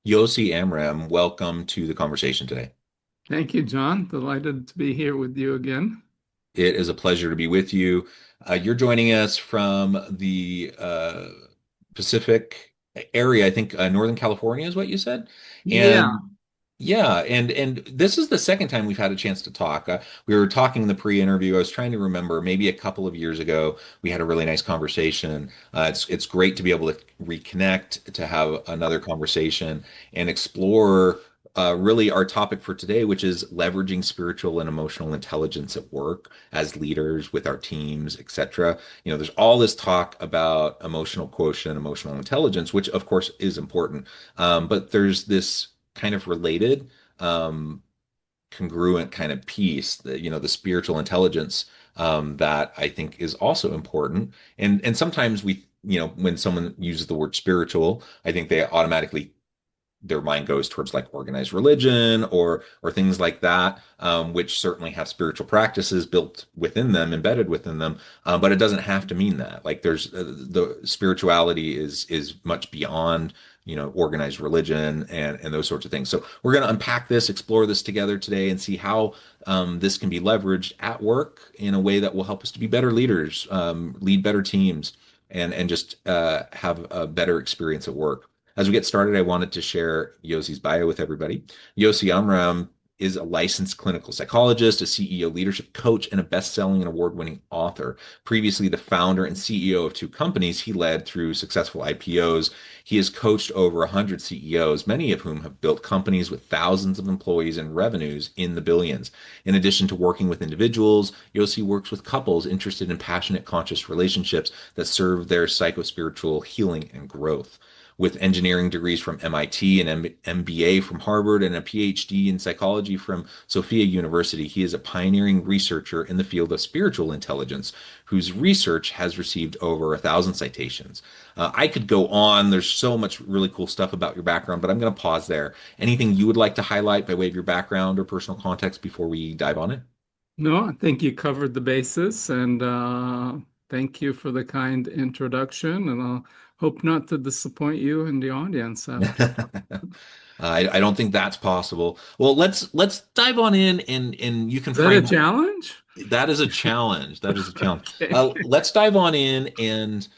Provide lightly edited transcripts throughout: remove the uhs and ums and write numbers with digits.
Yosi, Amram, welcome to the conversation today. Thank you, John. Delighted to be here with you again. It is a pleasure to be with you. You're joining us from the Pacific area, I think Northern California is what you said. Yeah, And yeah, and this is the second time we've had a chance to talk. We were talking in the pre-interview. I was trying to remember maybe a couple of years ago we had a really nice conversation. It's great to be able to reconnect, to have another conversation and explore really our topic for today, which is leveraging spiritual and emotional intelligence at work as leaders with our teams, etc. There's all this talk about emotional quotient, emotional intelligence, which of course is important. But there's this kind of related, um, congruent kind of piece that, the spiritual intelligence, that I think is also important. And sometimes when someone uses the word spiritual, I think they automatically their mind goes towards like organized religion or things like that, which certainly have spiritual practices built within them, embedded within them. But it doesn't have to mean that. Like there's the spirituality is much beyond organized religion and those sorts of things. So we're going to unpack this, explore this together today, and see how this can be leveraged at work in a way that will help us to be better leaders, lead better teams, and just have a better experience at work. As we get started, I wanted to share Yosi's bio with everybody. Yosi Amram is a licensed clinical psychologist, a CEO leadership coach, and a best-selling and award-winning author. Previously the founder and CEO of two companies he led through successful IPOs. He has coached over 100 CEOs, many of whom have built companies with thousands of employees and revenues in the billions. In addition to working with individuals, Yosi works with couples interested in passionate, conscious relationships that serve their psychospiritual healing and growth. With engineering degrees from MIT, an MBA from Harvard, and a PhD in psychology from Sophia University, he is a pioneering researcher in the field of spiritual intelligence, whose research has received over 1,000 citations. I could go on. There's so much really cool stuff about your background, but I'm going to pause there. Anything you would like to highlight by way of your background or personal context before we dive on it? no, I think you covered the basis, and thank you for the kind introduction. And I'll hope not to disappoint you and the audience after. I don't think that's possible. Well, let's dive on in and you can Is that a frame up. challenge? That is a challenge. That is a challenge. Okay. Let's dive on in and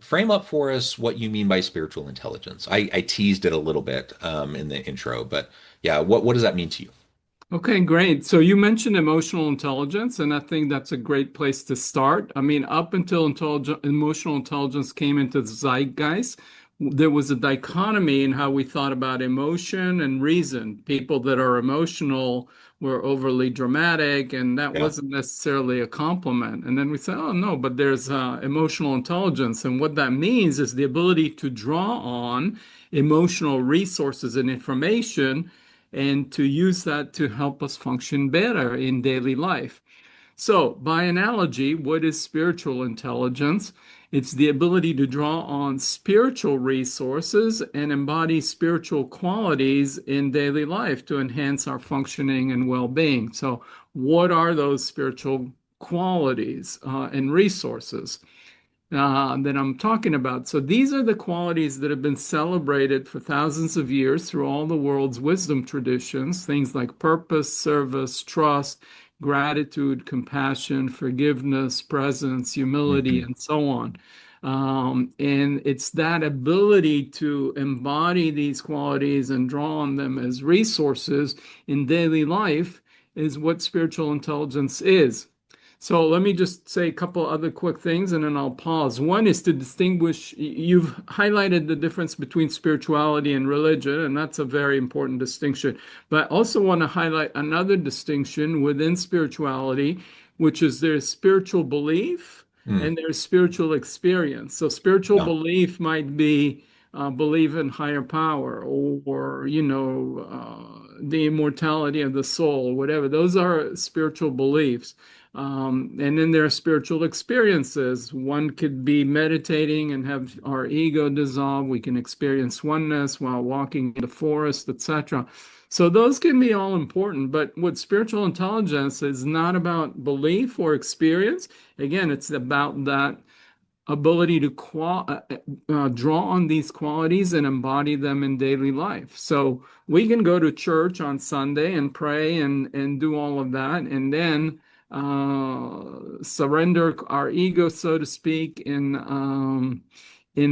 frame up for us what you mean by spiritual intelligence. I teased it a little bit in the intro, but yeah, what does that mean to you? Okay, great. So you mentioned emotional intelligence, and I think that's a great place to start. I mean, up until emotional intelligence came into the zeitgeist, there was a dichotomy in how we thought about emotion and reason. People that are emotional were overly dramatic, and that Yeah. wasn't necessarily a compliment. And then we said, oh, no, but there's emotional intelligence. And what that means is the ability to draw on emotional resources and information and to use that to help us function better in daily life. So, by analogy, what is spiritual intelligence? It's the ability to draw on spiritual resources and embody spiritual qualities in daily life to enhance our functioning and well being. So, what are those spiritual qualities and resources that I'm talking about? So these are the qualities that have been celebrated for thousands of years through all the world's wisdom traditions, things like purpose, service, trust, gratitude, compassion, forgiveness, presence, humility, Hmm. and so on. And it's that ability to embody these qualities and draw on them as resources in daily life is what spiritual intelligence is. So let me just say a couple other quick things and then I'll pause. One is to distinguish, you've highlighted the difference between spirituality and religion, and that's a very important distinction. But I also want to highlight another distinction within spirituality, which is there's spiritual belief Mm. and there's spiritual experience. So spiritual Yeah. belief might be believe in higher power or the immortality of the soul, whatever. Those are spiritual beliefs. And then there are spiritual experiences. One could be meditating and have our ego dissolve. We can experience oneness while walking in the forest, etc. So those can be all important. But what spiritual intelligence is not about belief or experience. Again, it's about that ability to draw on these qualities and embody them in daily life. So we can go to church on Sunday and pray and do all of that, and then surrender our ego, so to speak, in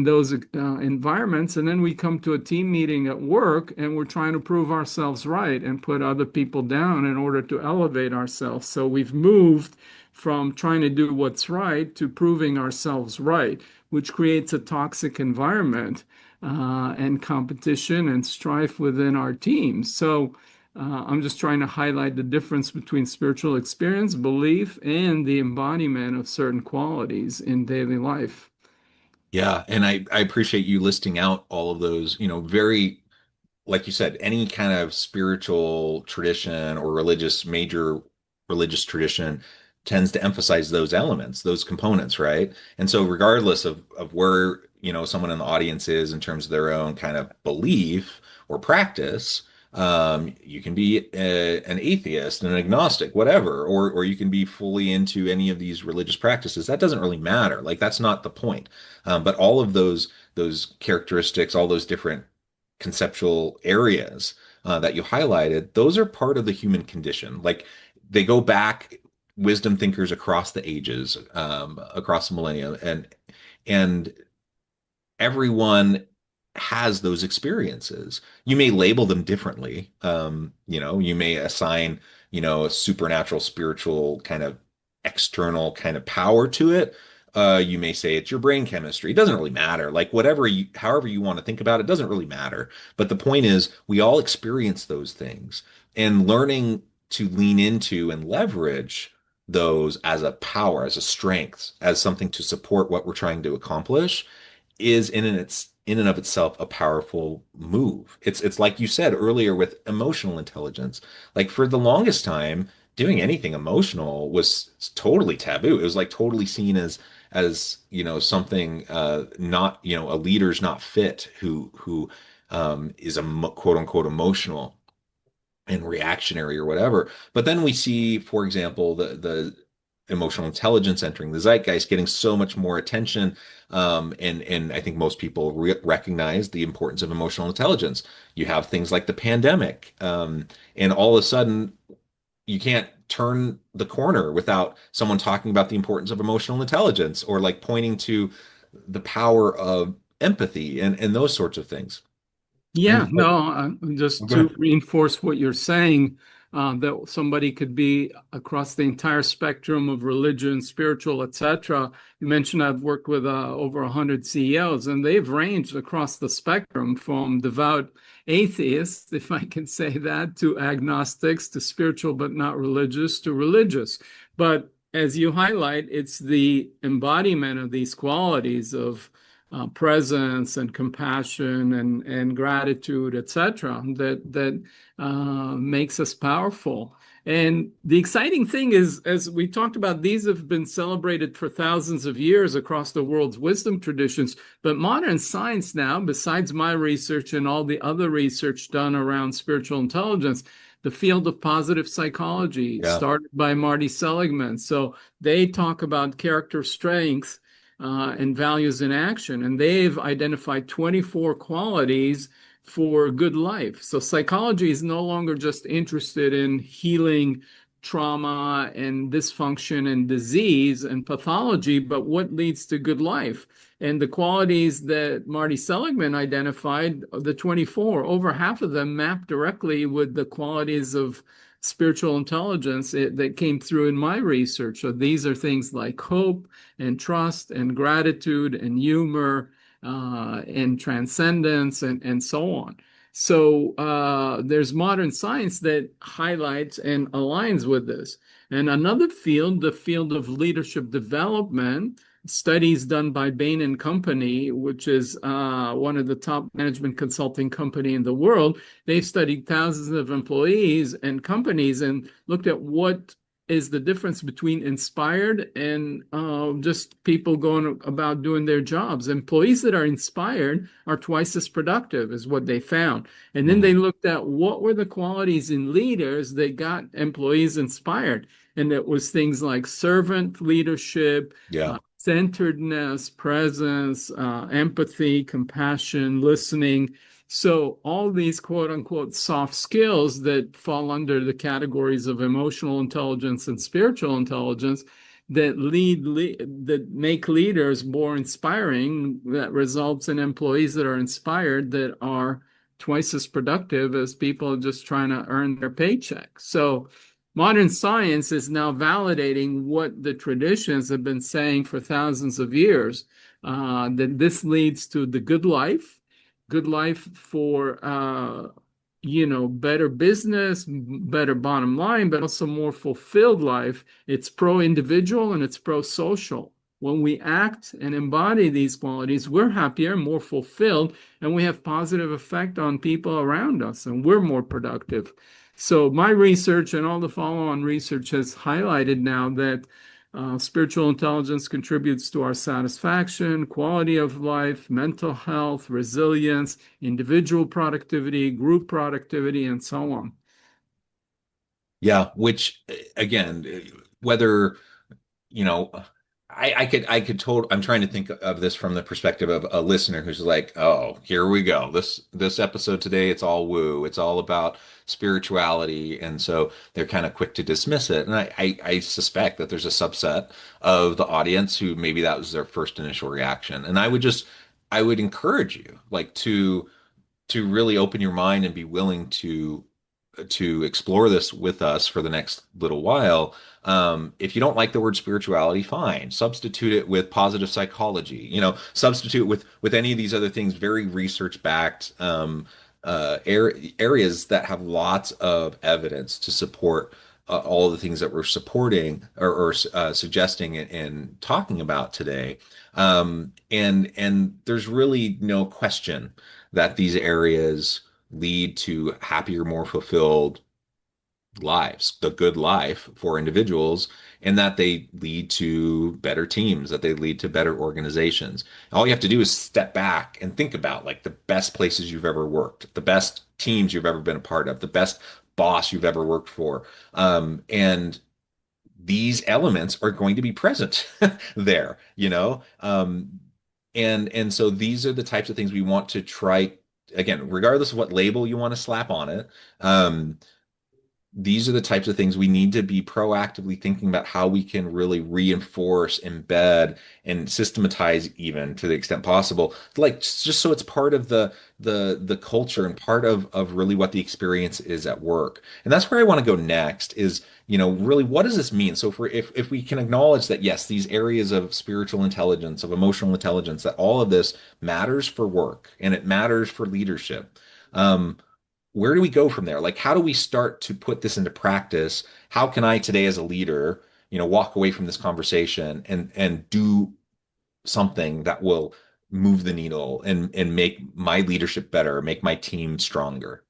those environments. And then we come to a team meeting at work and we're trying to prove ourselves right and put other people down in order to elevate ourselves. So we've moved from trying to do what's right to proving ourselves right, which creates a toxic environment and competition and strife within our teams. So I'm just trying to highlight the difference between spiritual experience, belief, and the embodiment of certain qualities in daily life. Yeah, and I appreciate you listing out all of those, very, like you said, any kind of spiritual tradition or major religious tradition tends to emphasize those elements, those components, right? And so regardless of where, someone in the audience is in terms of their own kind of belief or practice, you can be an atheist, an agnostic, whatever, or you can be fully into any of these religious practices. That doesn't really matter. Like that's not the point. But all of those characteristics, all those different conceptual areas that you highlighted, those are part of the human condition. Like they go back, wisdom thinkers across the ages, across the millennia, and everyone has those experiences. You may label them differently. You may assign, a supernatural, spiritual kind of external kind of power to it. You may say it's your brain chemistry. It doesn't really matter. Like however you want to think about it, doesn't really matter. But the point is, we all experience those things, and learning to lean into and leverage those as a power, as a strength, as something to support what we're trying to accomplish is in and of itself a powerful move. It's like you said earlier with emotional intelligence. Like for the longest time, doing anything emotional was totally taboo. It was like totally seen as something not a leader's not fit who is a quote unquote emotional and reactionary or whatever. But then we see, for example, the emotional intelligence entering the zeitgeist, getting so much more attention. And I think most people recognize the importance of emotional intelligence. You have things like the pandemic, and all of a sudden you can't turn the corner without someone talking about the importance of emotional intelligence or like pointing to the power of empathy and those sorts of things. And Yeah, so, no, just go to ahead. reinforce what you're saying, that somebody could be across the entire spectrum of religion, spiritual, etc. You mentioned I've worked with over 100 CEOs, and they've ranged across the spectrum from devout atheists, if I can say that, to agnostics, to spiritual but not religious, to religious. But as you highlight, it's the embodiment of these qualities of presence and compassion and gratitude, etc., that makes us powerful. And the exciting thing is, as we talked about, these have been celebrated for thousands of years across the world's wisdom traditions. But modern science now, besides my research and all the other research done around spiritual intelligence, the field of positive psychology Yeah. started by Marty Seligman. So they talk about character strengths and values in action. And they've identified 24 qualities for good life. So psychology is no longer just interested in healing trauma and dysfunction and disease and pathology, but what leads to good life. And the qualities that Marty Seligman identified, the 24, over half of them map directly with the qualities of spiritual intelligence that came through in my research. So these are things like hope and trust and gratitude and humor and transcendence and so on. So there's modern science that highlights and aligns with this. And another field, the field of leadership development, studies done by Bain and Company, which is one of the top management consulting company in the world. They've studied thousands of employees and companies and looked at what is the difference between inspired and just people going about doing their jobs. Employees that are inspired are twice as productive, is what they found. And then Mhm. they looked at what were the qualities in leaders that got employees inspired. And it was things like servant leadership, Yeah. centeredness, presence, empathy, compassion, listening. So all these quote unquote soft skills that fall under the categories of emotional intelligence and spiritual intelligence that that make leaders more inspiring, that results in employees that are inspired, that are twice as productive as people just trying to earn their paycheck. So modern science is now validating what the traditions have been saying for thousands of years, that this leads to the good life for, better business, better bottom line, but also more fulfilled life. It's pro-individual and it's pro-social. When we act and embody these qualities, we're happier, more fulfilled, and we have positive effect on people around us, and we're more productive. So my research and all the follow-on research has highlighted now that spiritual intelligence contributes to our satisfaction, quality of life, mental health, resilience, individual productivity, group productivity, and so on. Yeah, which again, whether you know, I'm trying to think of this from the perspective of a listener who's like, oh, here we go. This episode today, it's all woo. It's all about spirituality. And so they're kind of quick to dismiss it. And I suspect that there's a subset of the audience who maybe that was their first initial reaction. And I would encourage you like to really open your mind and be willing to explore this with us for the next little while. If you don't like the word spirituality, fine. Substitute it with positive psychology. Substitute with any of these other things, very research backed areas that have lots of evidence to support all the things that we're supporting or suggesting and talking about today. And there's really no question that these areas lead to happier, more fulfilled lives, the good life for individuals, and that they lead to better teams, that they lead to better organizations. All you have to do is step back and think about like the best places you've ever worked, the best teams you've ever been a part of, the best boss you've ever worked for. And these elements are going to be present there, and so these are the types of things we want to try again, regardless of what label you want to slap on it. These are the types of things we need to be proactively thinking about how we can really reinforce, embed, and systematize even to the extent possible, like just so it's part of the culture and part of really what the experience is at work. And that's where I want to go next is, really what does this mean? So if we can acknowledge that yes, these areas of spiritual intelligence, of emotional intelligence, that all of this matters for work and it matters for leadership. Where do we go from there? Like, how do we start to put this into practice? How can I today as a leader, walk away from this conversation and do something that will move the needle and make my leadership better, make my team stronger?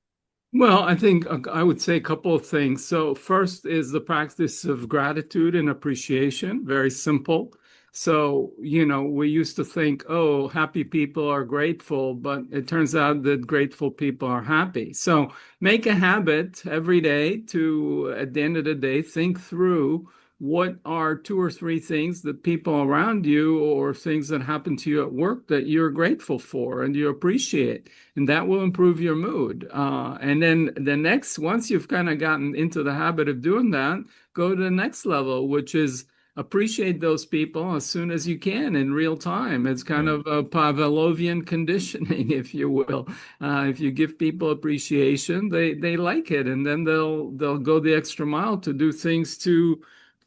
Well, I think I would say a couple of things. So, first is the practice of gratitude and appreciation, very simple. So, we used to think, oh, happy people are grateful, but it turns out that grateful people are happy. So, make a habit every day to, at the end of the day, think through what are two or three things that people around you or things that happen to you at work that you're grateful for and you appreciate, and that will improve your mood. And then once you've kind of gotten into the habit of doing that, go to the next level, which is appreciate those people as soon as you can in real time. It's kind Mm. of a Pavlovian conditioning, if you will. If you give people appreciation, they like it, and then they'll go the extra mile to do things to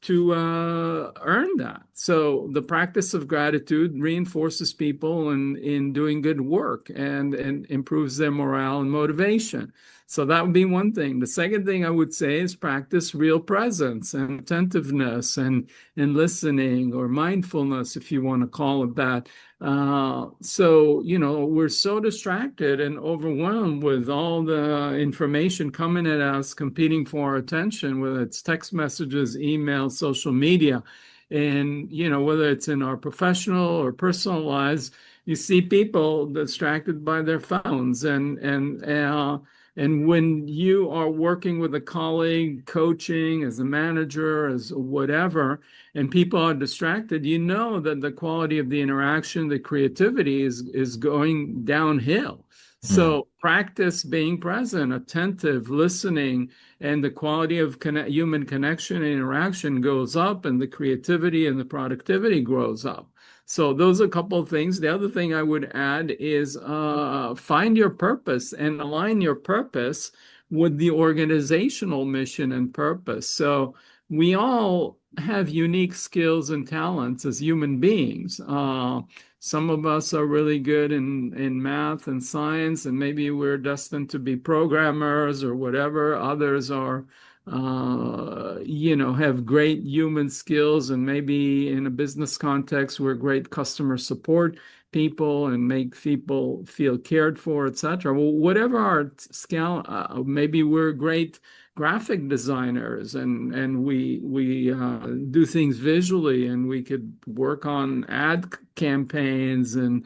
earn that. So the practice of gratitude reinforces people in doing good work and improves their morale and motivation. So that would be one thing. The second thing I would say is practice real presence and attentiveness and listening, or mindfulness, if you want to call it that. So, we're so distracted and overwhelmed with all the information coming at us, competing for our attention, whether it's text messages, email, social media, and, whether it's in our professional or personal lives, you see people distracted by their phones, and when you are working with a colleague, coaching as a manager, as whatever, and people are distracted, you know that the quality of the interaction, the creativity is going downhill. Hmm. So practice being present, attentive, listening, and the quality of human connection and interaction goes up, and the creativity and the productivity grows up. So those are a couple of things. The other thing I would add is find your purpose and align your purpose with the organizational mission and purpose. So we all have unique skills and talents as human beings. Some of us are really good in math and science, and maybe we're destined to be programmers or whatever. Others are have great human skills, and maybe in a business context, we're great customer support people and make people feel cared for, etc. Well, whatever our scale, maybe we're great graphic designers, and we do things visually, and we could work on ad campaigns and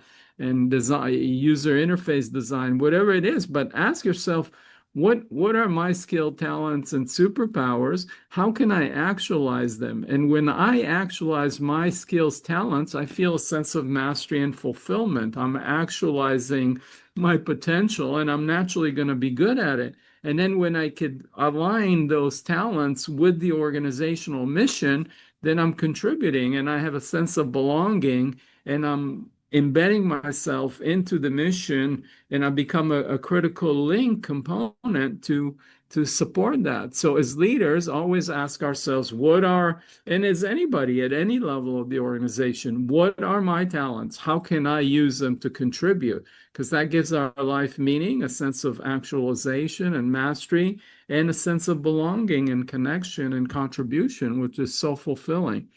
design user interface design, whatever it is. But ask yourself, what are my skill, talents, and superpowers? How can I actualize them? And when I actualize my skills, talents, I feel a sense of mastery and fulfillment. I'm actualizing my potential, and I'm naturally going to be good at it. And then when I could align those talents with the organizational mission, then I'm contributing and I have a sense of belonging, and I'm embedding myself into the mission, and I become a critical link component to support that. So as leaders, always ask ourselves, and as anybody at any level of the organization, what are my talents? How can I use them to contribute? Because that gives our life meaning, a sense of actualization and mastery, and a sense of belonging and connection and contribution, which is so fulfilling.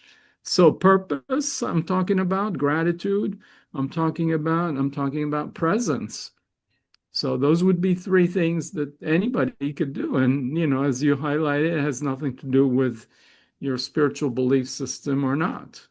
So purpose, I'm talking about gratitude. I'm talking about presence. So those would be three things that anybody could do. And, as you highlighted, it has nothing to do with your spiritual belief system or not.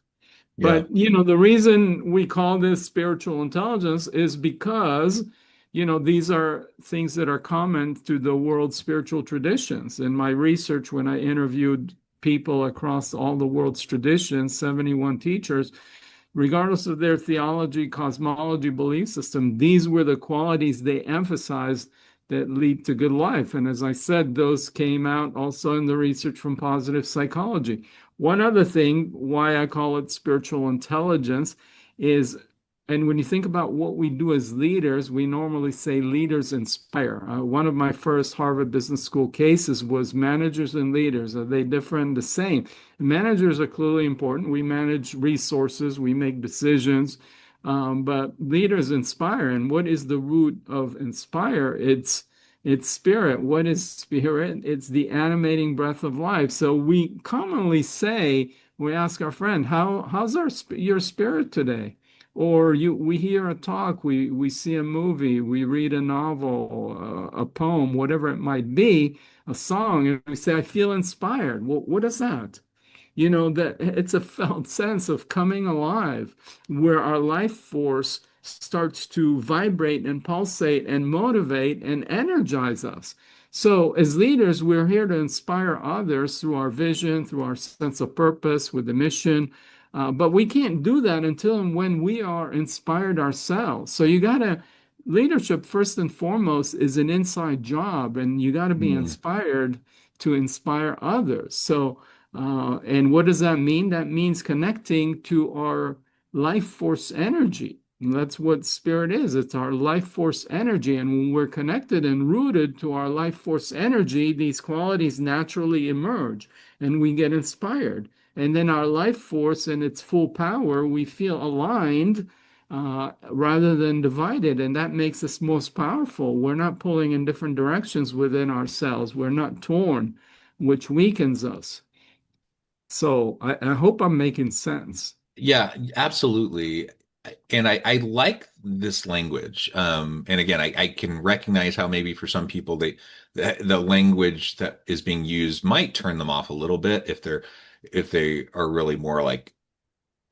Yeah. But, the reason we call this spiritual intelligence is because, these are things that are common to the world's spiritual traditions. In my research, when I interviewed people across all the world's traditions, 71 teachers, regardless of their theology, cosmology, belief system, these were the qualities they emphasized that lead to good life. And as I said, those came out also in the research from positive psychology. One other thing, why I call it spiritual intelligence, is, and when you think about what we do as leaders, we normally say leaders inspire. One of my first Harvard Business School cases was managers and leaders. Are they different? The same. Managers are clearly important. We manage resources, we make decisions, but leaders inspire. And what is the root of inspire? It's spirit. What is spirit? It's the animating breath of life. So we commonly say, we ask our friend, how's your spirit today? Or we hear a talk, we see a movie, we read a novel, a poem, whatever it might be, a song, and we say, I feel inspired. Well, what is that? That it's a felt sense of coming alive, where our life force starts to vibrate and pulsate and motivate and energize us. So, as leaders, we're here to inspire others through our vision, through our sense of purpose, with the mission. But we can't do that until and when we are inspired ourselves. So, leadership, first and foremost, is an inside job, and you got to be Hmm. inspired to inspire others. So, and what does that mean? That means connecting to our life force energy. And that's what spirit is. It's our life force energy. And when we're connected and rooted to our life force energy, these qualities naturally emerge and we get inspired. And then our life force in its full power, we feel aligned rather than divided. And that makes us most powerful. We're not pulling in different directions within ourselves, we're not torn, which weakens us. So I hope I'm making sense. Yeah, absolutely. And I like this language. And again, I can recognize how maybe for some people the language that is being used might turn them off a little bit if they are really more like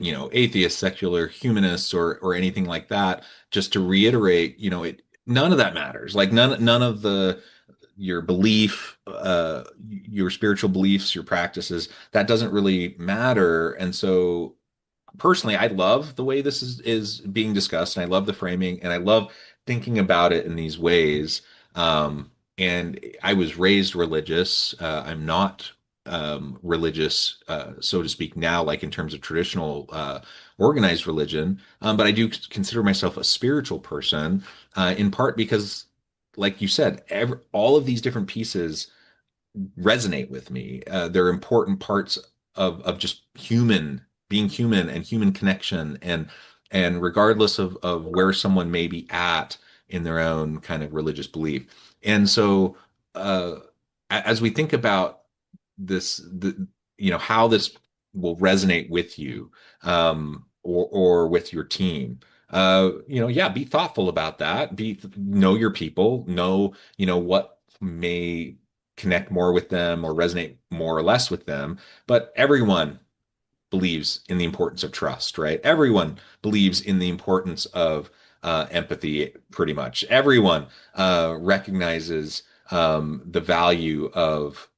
atheists, secular humanists, or anything like that. Just to reiterate, none of that matters. Like none of the your belief, your spiritual beliefs, your practices, that doesn't really matter. And so personally, I love the way this is being discussed, and I love the framing, and I love thinking about it in these ways. And I was raised religious. I'm not religious, so to speak, now, like in terms of traditional organized religion, but I do consider myself a spiritual person, in part because, like you said, all of these different pieces resonate with me. They're important parts of just being human and human connection, and regardless of where someone may be at in their own kind of religious belief. And so uh, as we think about how this will resonate with you, or with your team. Yeah, be thoughtful about that. Know your people, know what may connect more with them or resonate more or less with them. But everyone believes in the importance of trust, right? Everyone believes in the importance of empathy, pretty much. Everyone recognizes the value of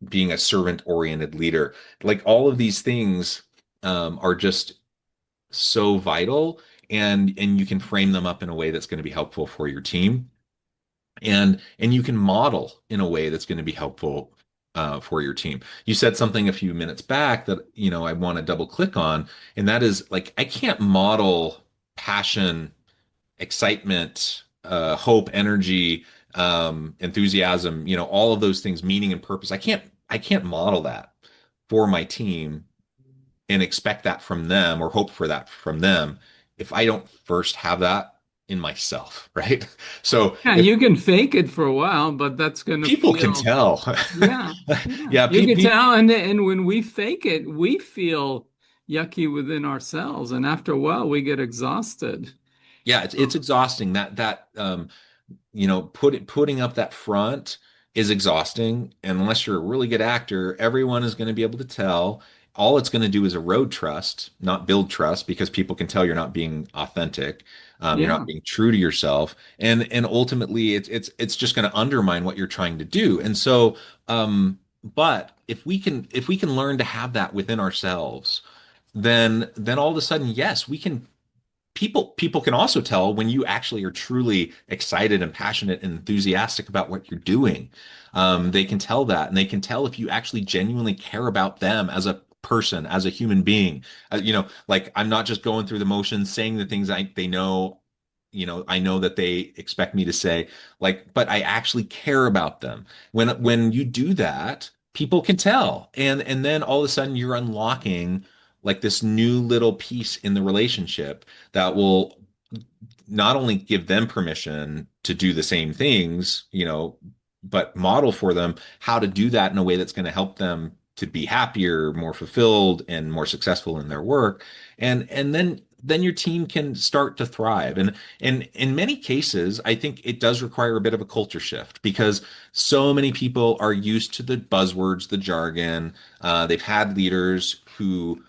being a servant-oriented leader. Like all of these things are just so vital, and you can frame them up in a way that's going to be helpful for your team, and you can model in a way that's going to be helpful for your team. You said something a few minutes back that I want to double click on, and that is like I can't model passion, excitement, hope, energy, enthusiasm, all of those things, meaning and purpose. I can't model that for my team and expect that from them or hope for that from them if I don't first have that in myself, right? So Yeah, if you can fake it for a while, but that's going to people can feel, tell, yeah, yeah. yeah, You can tell, and when we fake it, we feel yucky within ourselves, and after a while, we get exhausted. yeah, it's exhausting putting up that front is exhausting. And unless you're a really good actor, everyone is going to be able to tell. All it's going to do is erode trust, not build trust, because people can tell you're not being authentic. You're not Yeah. being true to yourself, and ultimately, it's just going to undermine what you're trying to do. And so, but if we can learn to have that within ourselves, then all of a sudden, yes, we can people can also tell when you actually are truly excited and passionate and enthusiastic about what you're doing. They can tell that, and they can tell if you actually genuinely care about them as a person, as a human being. Like I'm not just going through the motions, saying the things they know. I know that they expect me to say, like, but I actually care about them. When you do that, people can tell, and then all of a sudden you're unlocking like this new little piece in the relationship that will not only give them permission to do the same things, but model for them how to do that in a way that's going to help them to be happier, more fulfilled, and more successful in their work. And then your team can start to thrive. And in many cases, I think it does require a bit of a culture shift because so many people are used to the buzzwords, the jargon. They've had leaders who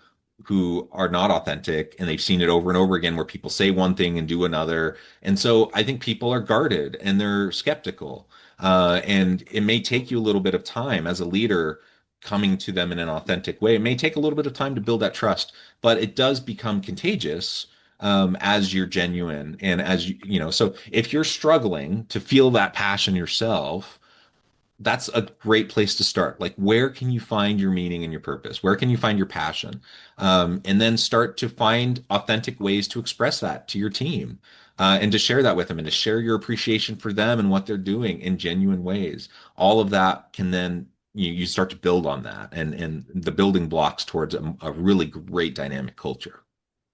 are not authentic, and they've seen it over and over again where people say one thing and do another. And so I think people are guarded and they're skeptical. And it may take you a little bit of time as a leader coming to them in an authentic way. It may take a little bit of time to build that trust, but it does become contagious as you're genuine, and as so if you're struggling to feel that passion yourself, that's a great place to start. Like, where can you find your meaning and your purpose? Where can you find your passion? And then start to find authentic ways to express that to your team, and to share that with them, and to share your appreciation for them and what they're doing in genuine ways. All of that can then you start to build on that, and the building blocks towards a really great dynamic culture.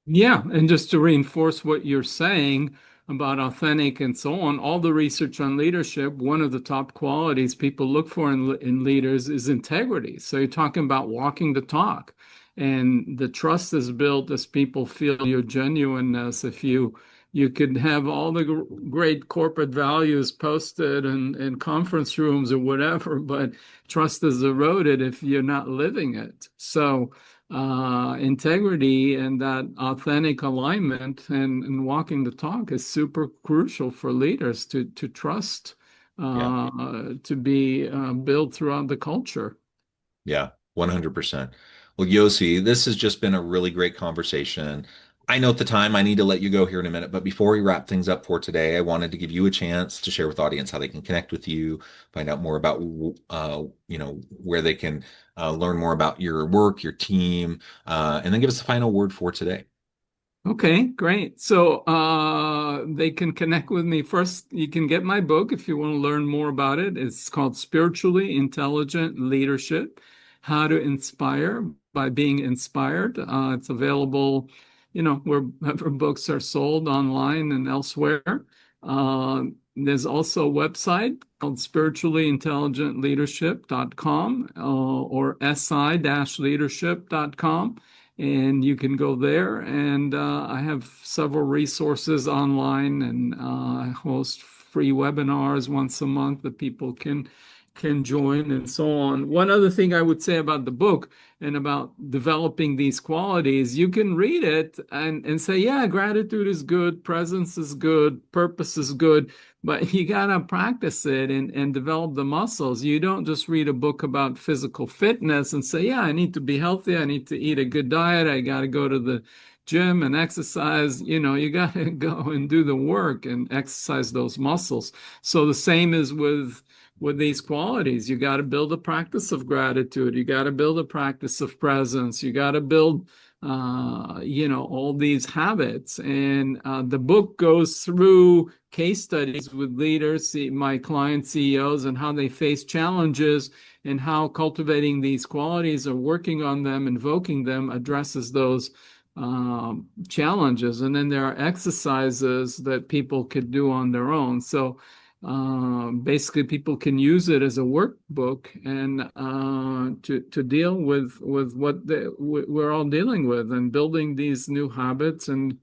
Yeah, and just to reinforce what you're saying about authentic and so on, all the research on leadership, one of the top qualities people look for in leaders is integrity. So you're talking about walking the talk, and the trust is built as people feel your genuineness. If you You could have all the great corporate values posted in conference rooms or whatever, but trust is eroded if you're not living it. So, integrity and that authentic alignment and walking the talk is super crucial for leaders to trust, Yeah. to be built throughout the culture. Yeah, 100%. Well, Yossi, this has just been a really great conversation. I know at the time I need to let you go here in a minute, but before we wrap things up for today, I wanted to give you a chance to share with the audience how they can connect with you, find out more about, where they can learn more about your work, your team, and then give us a final word for today. Okay, great. So they can connect with me. First, you can get my book if you want to learn more about it. It's called Spiritually Intelligent Leadership: How to Inspire by Being Inspired. It's available, wherever books are sold online and elsewhere. There's also a website called spirituallyintelligentleadership.com or si-leadership.com, and you can go there. And I have several resources online, and I host free webinars once a month that people can join and so on. One other thing I would say about the book and about developing these qualities, you can read it and say, yeah, gratitude is good, presence is good, purpose is good, but you got to practice it and develop the muscles. You don't just read a book about physical fitness and say, yeah, I need to be healthy, I need to eat a good diet, I got to go to the gym and exercise. You got to go and do the work and exercise those muscles. So the same is with these qualities. You got to build a practice of gratitude. You got to build a practice of presence. You got to build, all these habits. And the book goes through case studies with leaders, my client CEOs, and how they face challenges and how cultivating these qualities or working on them, invoking them, addresses those challenges. And then there are exercises that people could do on their own. So basically, people can use it as a workbook and to deal with what we're all dealing with and building these new habits and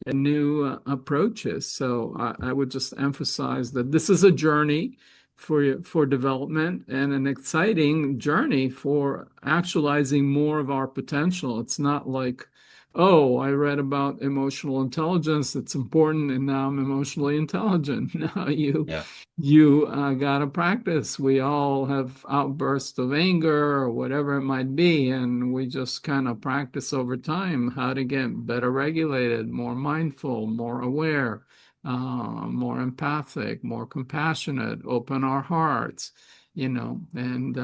new approaches. So I would just emphasize that this is a journey for development and an exciting journey for actualizing more of our potential. It's not like, oh, I read about emotional intelligence. It's important, and now I'm emotionally intelligent. No, Yeah. you got to practice. We all have outbursts of anger or whatever it might be, and we just kind of practice over time how to get better regulated, more mindful, more aware, more empathic, more compassionate, open our hearts, and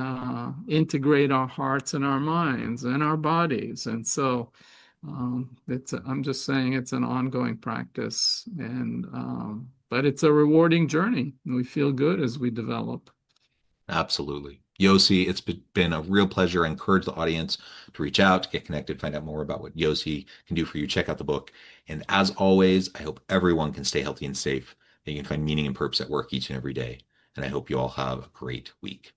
integrate our hearts and our minds and our bodies. And so, I'm just saying it's an ongoing practice, and but it's a rewarding journey. We feel good as we develop. Absolutely. Yosi, it's been a real pleasure. I encourage the audience to reach out, to get connected, find out more about what Yosi can do for you. Check out the book. And as always, I hope everyone can stay healthy and safe, that you can find meaning and purpose at work each and every day. And I hope you all have a great week.